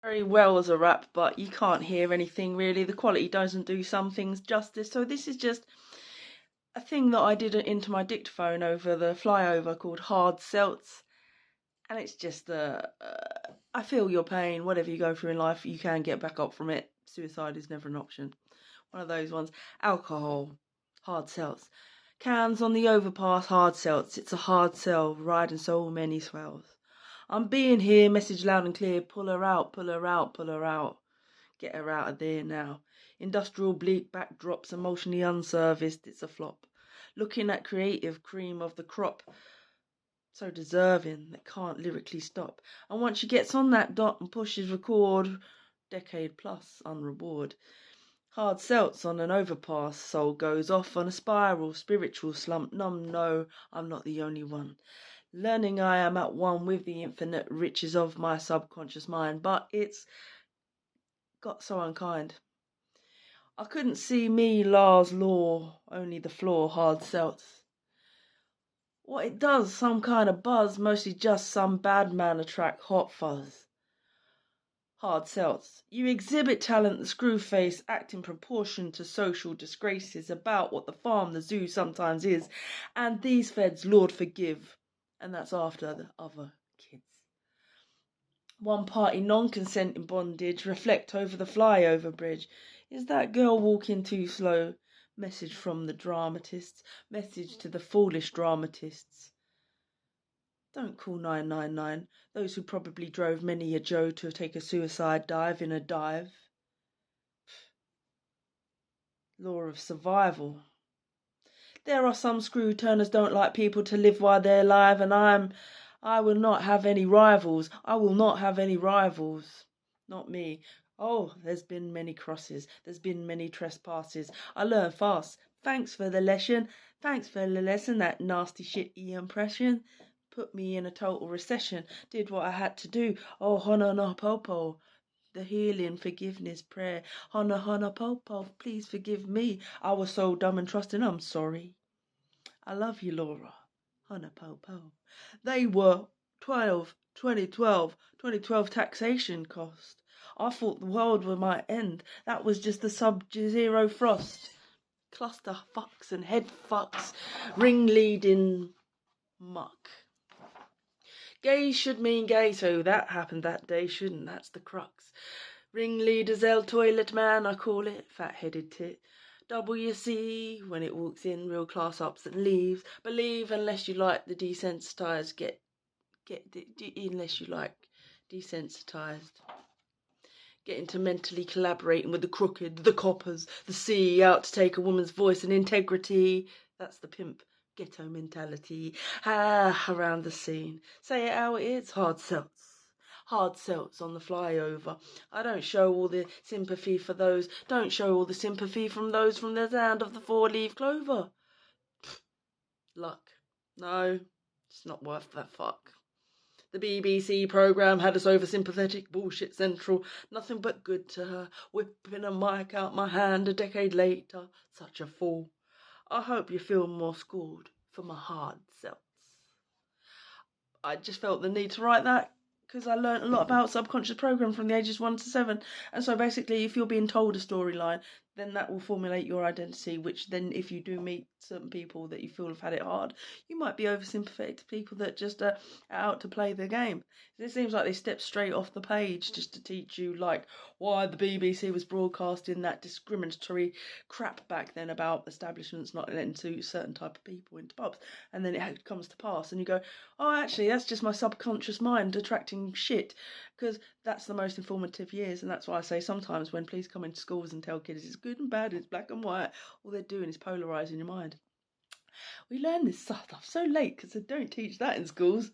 very well as a rap, but you can't hear anything really. The quality doesn't do some things justice. So this is just a thing that I did into my dictaphone over the flyover called Hard Seltz. And it's just I feel your pain. Whatever you go through in life, you can get back up from it. Suicide is never an option. One of those ones. Alcohol, Hard Seltz. Cans on the overpass, Hard Seltz. It's a hard sell, riding so many swells. I'm being here, message loud and clear. Pull her out, pull her out, pull her out. Get her out of there now. Industrial bleak backdrops, emotionally unserviced. It's a flop. Looking at creative cream of the crop. So deserving that can't lyrically stop. And once she gets on that dot and pushes record, decade plus unreward. Hard Seltz on an overpass, soul goes off on a spiral, spiritual slump. No, I'm not the only one. Learning I am at one with the infinite riches of my subconscious mind, but it's got so unkind. I couldn't see me, Lars Law, only the floor, Hard Seltz. What it does, some kind of buzz, mostly just some bad man attract hot fuzz. Hard Seltz. You exhibit talent, the screw face, act in proportion to social disgraces, about what the farm, the zoo sometimes is, and these feds, Lord forgive. And that's after the other kids. One party non-consent in bondage, reflect over the flyover bridge. Is that girl walking too slow? Message from the dramatists, message to the foolish dramatists. Don't call 999, those who probably drove many a Joe to take a suicide dive in a dive. Law of survival. There are some screw turners don't like people to live while they're alive, and I will not have any rivals. I will not have any rivals. Not me. Oh, there's been many crosses. There's been many trespasses. I learn fast. Thanks for the lesson. Thanks for the lesson, that nasty shitty impression. Put me in a total recession. Did what I had to do. Oh, hana popo. The healing forgiveness prayer. Hana popo, please forgive me. I was so dumb and trusting. I'm sorry. I love you, Laura. Hana popo. They were 2012 taxation cost. I thought the world might end. That was just the sub-zero frost. Cluster fucks and head fucks, ringleading muck. Gay should mean gay, so that happened that day, shouldn't? That's the crux. Ringleader's L toilet man, I call it, fat-headed tit. WC, when it walks in, real class ups and leaves. Believe unless you like the desensitized, unless you like desensitized. Get into mentally collaborating with the crooked, the coppers, the C, out to take a woman's voice and integrity. That's the pimp ghetto mentality. Around the scene. Say it how it is, Hard Seltz. Hard Seltz on the flyover. I don't show all the sympathy for those. Don't show all the sympathy from those from the land of the four-leaf clover. Luck. No, it's not worth that fuck. The BBC programme had us over sympathetic, bullshit central, nothing but good to her, whipping a mic out my hand a decade later, such a fool. I hope you feel more scored for my Hard Seltz. I just felt the need to write that because I learned a lot about subconscious program from the ages 1 to 7. And so basically, if you're being told a storyline, then that will formulate your identity, which then if you do meet certain people that you feel have had it hard, you might be oversympathetic to people that just are out to play the game. It seems like they stepped straight off the page just to teach you like why the BBC was broadcasting that discriminatory crap back then about establishments not letting certain type of people into pubs. And then it comes to pass and you go, oh, actually, that's just my subconscious mind attracting shit, because that's the most informative years. And that's why I say sometimes when police come into schools and tell kids it's good and bad, it's black and white, all they're doing is polarising your mind. We learn this stuff so late because they don't teach that in schools.